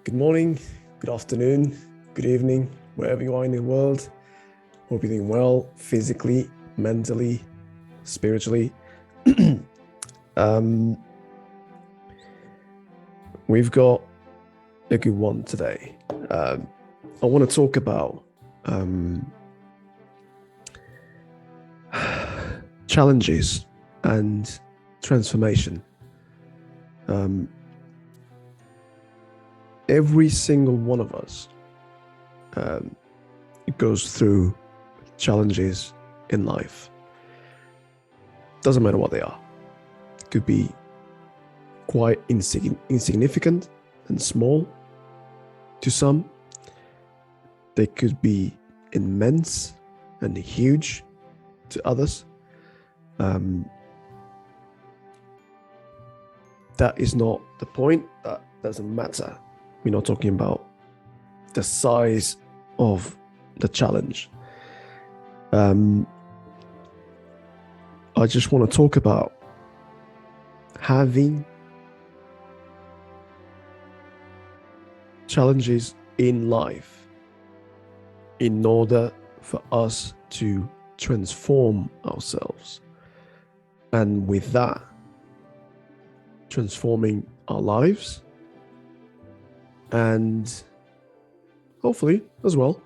Good morning, good afternoon, good evening, wherever you are in the world. Hope you're doing well physically, mentally, spiritually. We've got a good one today. I want to talk about challenges and transformation. Every single one of us goes through challenges in life. Doesn't matter what they are. It could be quite insignificant and small to some. They could be immense and huge to others. That is not the point. That doesn't matter. We're not talking about the size of the challenge. I just want to talk about having challenges in life in order for us to transform ourselves. And with that, transforming our lives and hopefully as well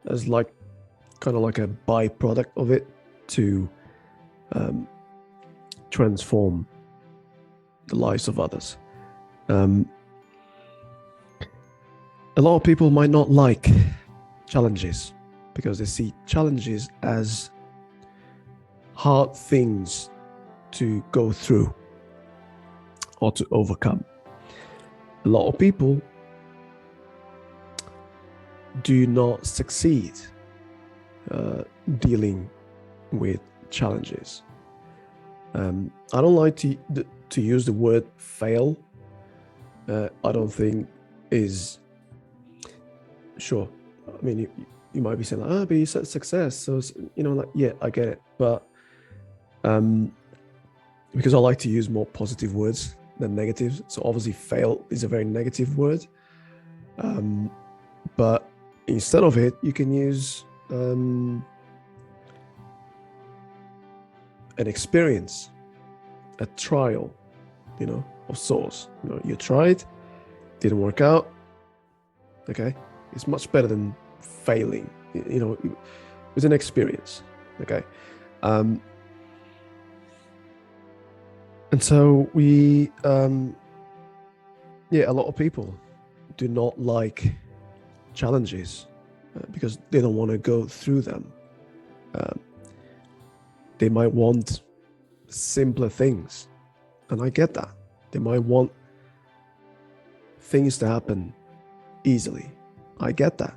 as kind of like a byproduct of it to transform the lives of others. A lot of people might not like challenges because they see challenges as hard things to go through or to overcome. A lot of people do not succeed dealing with challenges. I don't like to use the word fail. I don't think is sure. I mean, you might be saying like, but you said success, so yeah, I get it. But because I like to use more positive words than negative, so obviously fail is a very negative word. But instead of it, you can use an experience, a trial, of sorts. You tried, didn't work out. Okay, it's much better than failing. It was an experience. Okay, and so we, a lot of people do not like challenges because they don't want to go through them. They might want simpler things, and I get that. They might want things to happen easily. I get that.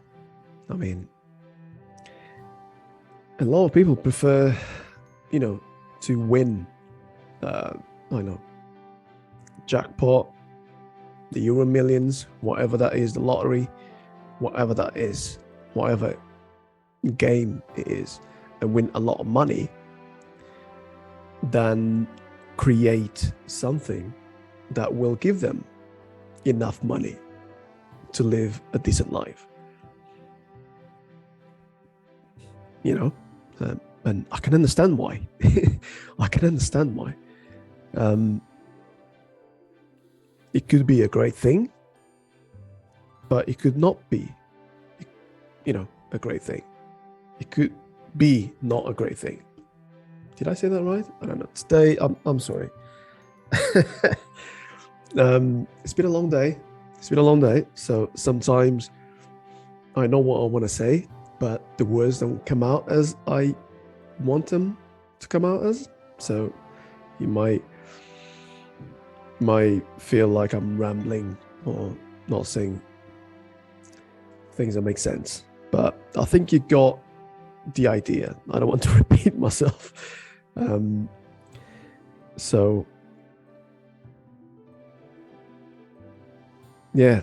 I mean, a lot of people prefer, to win, jackpot, the Euro Millions, whatever that is, the lottery, whatever that is, whatever game it is, and win a lot of money than create something that will give them enough money to live a decent life. And I can understand why. I can understand why. It could be a great thing, but it could not be, a great thing. It could be not a great thing. Did I say that right? I don't know. Today, I'm sorry. It's been a long day. So sometimes I know what I want to say, but the words don't come out as I want them to come out as. So you might feel like I'm rambling or not saying things that make sense. But I think you got the idea. I don't want to repeat myself.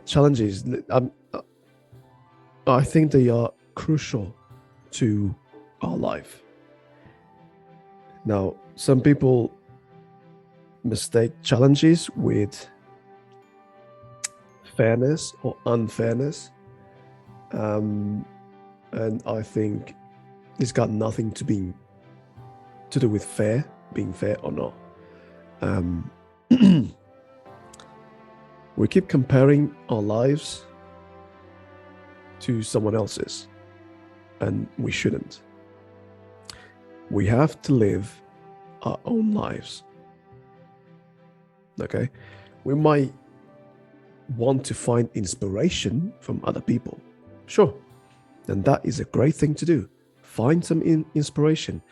Challenges. I think they are crucial to our life. Now, some people mistake challenges with fairness or unfairness. And I think it's got nothing to do with being fair or not. We keep comparing our lives to someone else's, and we shouldn't. We have to live our own lives. Okay? We might want to find inspiration from other people. Sure. And that is a great thing to do. Find some inspiration.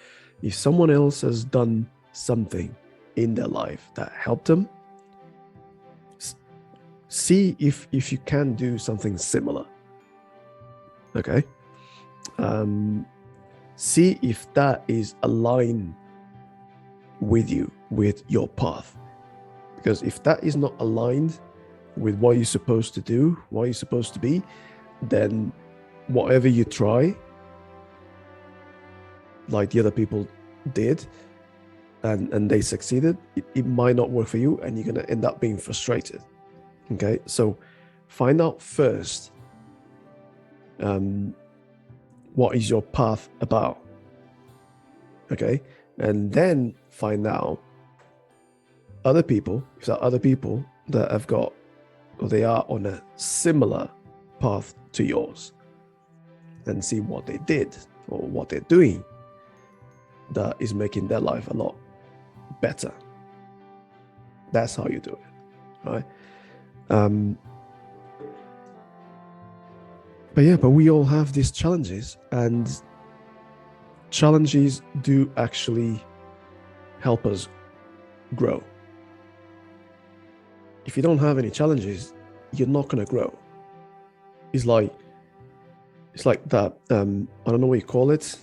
If someone else has done something in their life that helped them, see if you can do something similar. Okay? See if that is aligned with you, with your path. Because if that is not aligned with what you're supposed to do, what you're supposed to be, then whatever you try, like the other people did, and they succeeded, it might not work for you, and you're going to end up being frustrated. Okay, so find out first what is your path about. Okay, and then find out other people, if there are other people that have got, or they are on a similar path to yours, and see what they did or what they're doing that is making their life a lot better. That's how you do it, right? But we all have these challenges, and challenges do actually help us grow. If you don't have any challenges, you're not going to grow. It's like that. I don't know what you call it.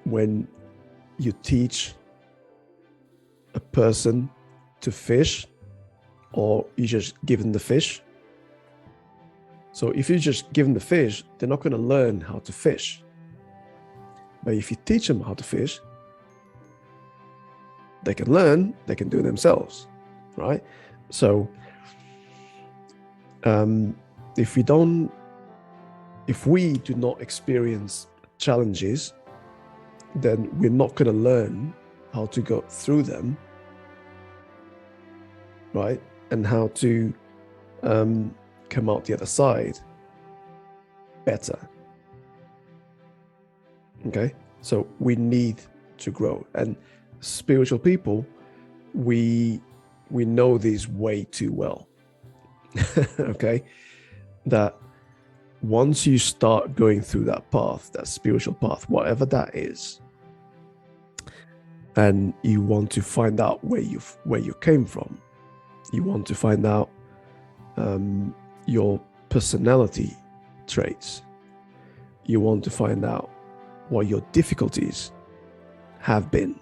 When you teach a person to fish, or you just give them the fish. So if you just give them the fish, they're not going to learn how to fish. But if you teach them how to fish, they can learn, they can do it themselves, right? So if we do not experience challenges, then we're not going to learn how to go through them, right? And how to come out the other side better. Okay, so we need to grow, and spiritual people, we know this way too well. Okay, that once you start going through that path, that spiritual path, whatever that is, and you want to find out where you came from, you want to find out your personality traits, you want to find out what your difficulties have been,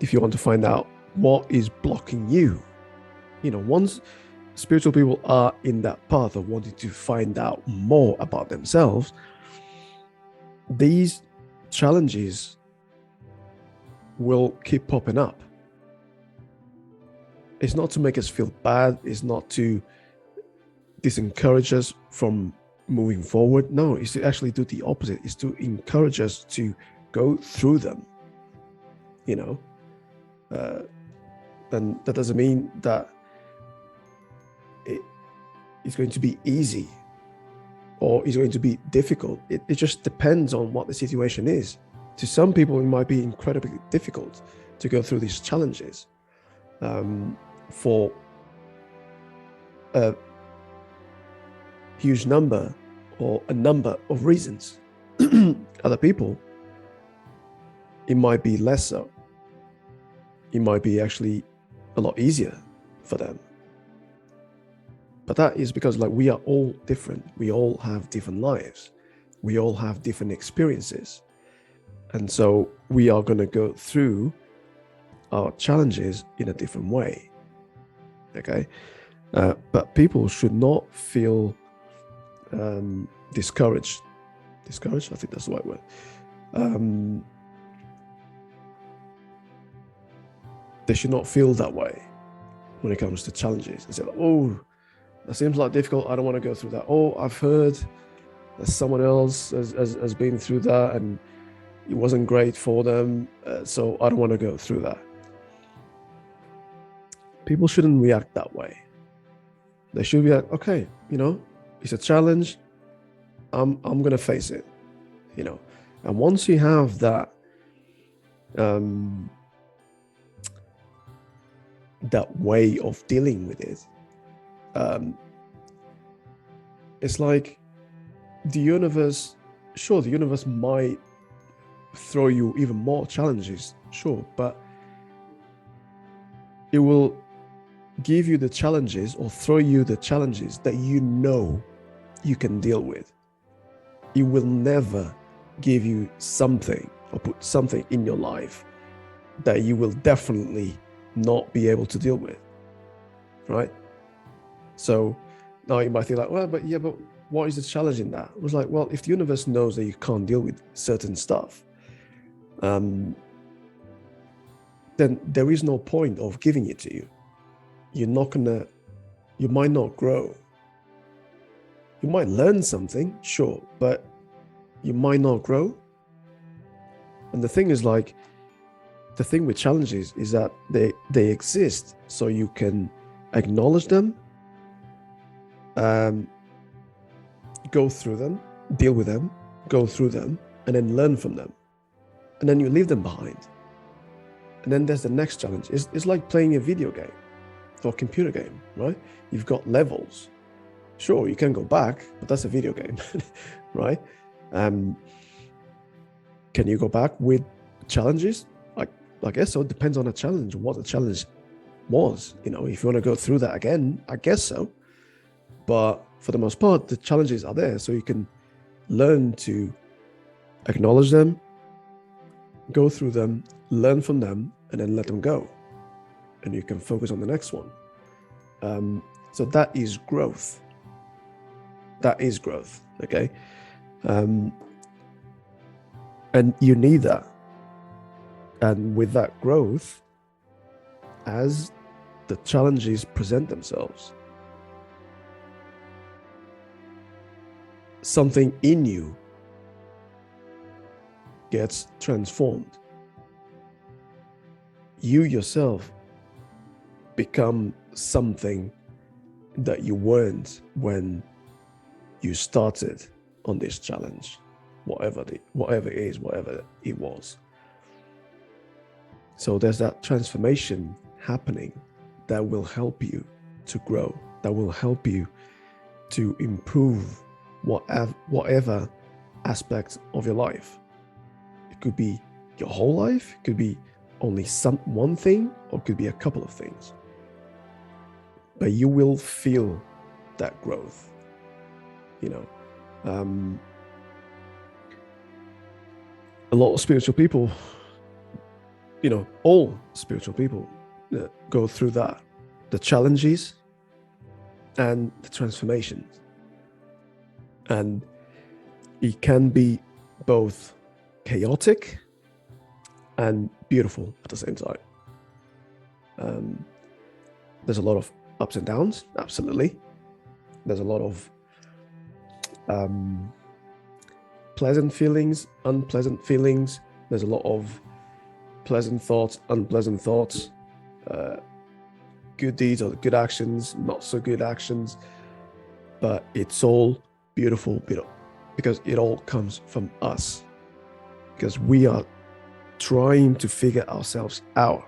if you want to find out what is blocking you, once spiritual people are in that path of wanting to find out more about themselves, these challenges will keep popping up. It's not to make us feel bad. It's not to disencourage us from moving forward. No, it's to actually do the opposite. It's to encourage us to go through them. And that doesn't mean that it's going to be easy or it's going to be difficult. It just depends on what the situation is. To some people, it might be incredibly difficult to go through these challenges for a huge number or a number of reasons. Other people, it might be less so. It might be actually a lot easier for them. But that is because we are all different. We all have different lives. We all have different experiences. And so we are going to go through our challenges in a different way. Okay? But people should not feel discouraged. Discouraged? I think that's the right word. they should not feel that way when it comes to challenges and say, like, oh, that seems like difficult, I don't want to go through that. Oh, I've heard that someone else has been through that and it wasn't great for them, so I don't want to go through that. People shouldn't react that way. They should be like, okay, it's a challenge, I'm gonna face it, and once you have that that way of dealing with it, it's like the universe might throw you even more challenges, sure, but it will give you the challenges or throw you the challenges that you can deal with. It will never give you something or put something in your life that you will definitely not be able to deal with, right? So now you might think like, well, but what is the challenge in that? It was like, well, if the universe knows that you can't deal with certain stuff, then there is no point of giving it to you. You might not grow. You might learn something, sure, but you might not grow. And the thing is, like, the thing with challenges is that they exist so you can acknowledge them, go through them, deal with them, go through them, and then learn from them. And then you leave them behind. And then there's the next challenge. It's like playing a video game or a computer game, right? You've got levels. Sure, you can go back, but that's a video game, right? Can you go back with challenges? I guess so. It depends on the challenge, what the challenge was. If you want to go through that again, I guess so. But for the most part, the challenges are there, so you can learn to acknowledge them, go through them, learn from them, and then let them go. And you can focus on the next one. So that is growth. That is growth, okay? And you need that. And with that growth, as the challenges present themselves, something in you gets transformed. You yourself become something that you weren't when you started on this challenge, whatever it was. So there's that transformation happening that will help you to grow, that will help you to improve whatever aspect of your life. It could be your whole life, it could be only one thing, or it could be a couple of things. But you will feel that growth, a lot of spiritual people, all spiritual people go through that, the challenges and the transformations. And it can be both chaotic and beautiful at the same time. There's a lot of ups and downs, absolutely. There's a lot of pleasant feelings, unpleasant feelings. There's a lot of pleasant thoughts, unpleasant thoughts, good deeds or good actions, not so good actions. But it's all beautiful, because it all comes from us. Because we are trying to figure ourselves out.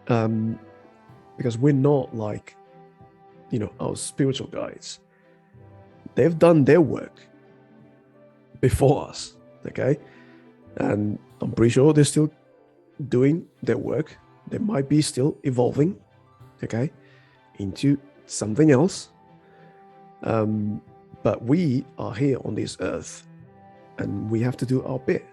Because we're not like, our spiritual guides. They've done their work before us, okay? And I'm pretty sure they're still doing their work. They might be still evolving, okay, into something else. But we are here on this earth, and we have to do our bit.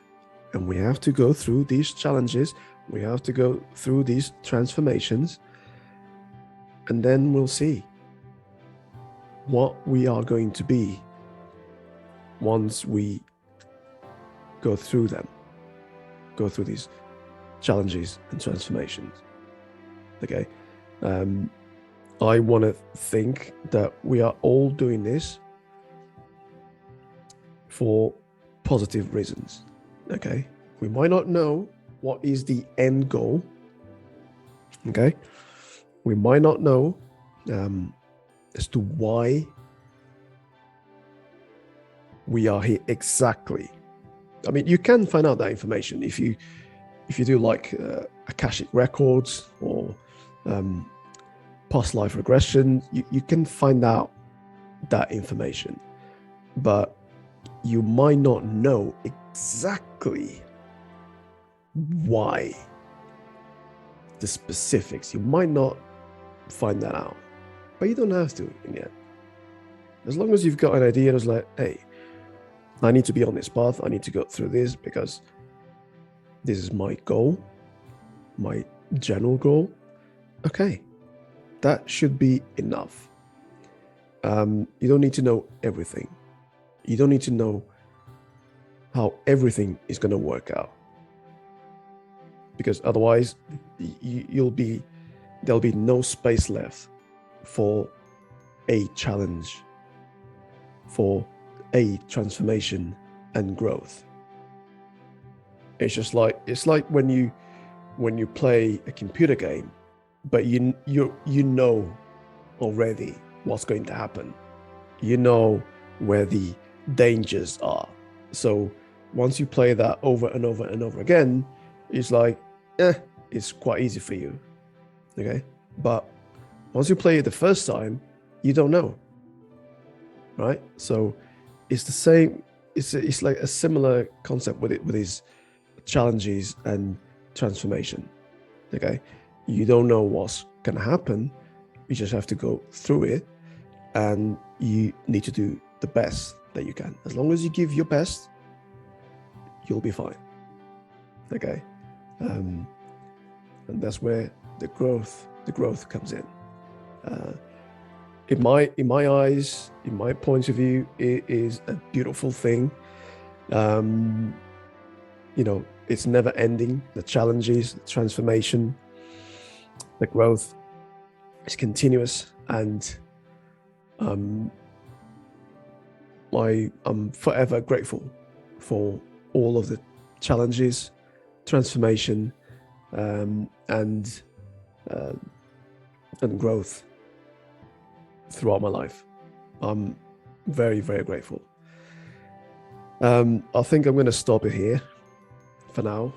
And we have to go through these challenges. We have to go through these transformations. And then we'll see what we are going to be once we go through them, go through these challenges and transformations. Okay. I want to think that we are all doing this for positive reasons. Okay. We might not know what is the end goal. Okay. We might not know as to why we are here exactly. I mean, you can find out that information if you do like Akashic records or past life regression. You can find out that information, but you might not know exactly why, the specifics. You might not find that out, but you don't have to in the end. As long as you've got an idea, it's like, hey, I need to be on this path. I need to go through this because this is my goal, my general goal. Okay, that should be enough. You don't need to know everything. You don't need to know how everything is going to work out, because otherwise there'll be no space left for a challenge, for a transformation and growth. It's like when you play a computer game, but you know already what's going to happen. You know where the dangers are. So once you play that over and over and over again, it's like, it's quite easy for you. Okay. But once you play it the first time, you don't know. Right? So it's the same. It's like a similar concept with these challenges and transformation. Okay. You don't know what's going to happen. You just have to go through it, and you need to do the best that you can. As long as you give your best, you'll be fine. Okay. And that's where the growth comes in. In my eyes, in my point of view, it is a beautiful thing. It's never ending. The challenges, the transformation, the growth is continuous, and I'm forever grateful for all of the challenges, transformation, and growth throughout my life. I'm very, very grateful. I think I'm going to stop it here for now.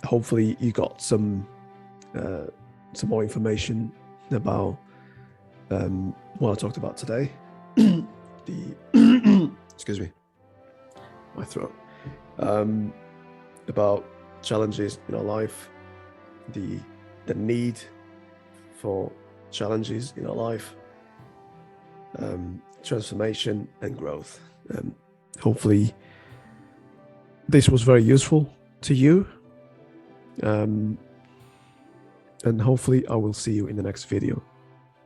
Hopefully you got some more information about what I talked about today. Excuse me, my throat. About challenges in our life, the need for challenges in our life, transformation and growth. Hopefully this was very useful to you, and hopefully I will see you in the next video.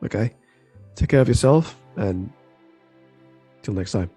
Okay, take care of yourself, and till next time.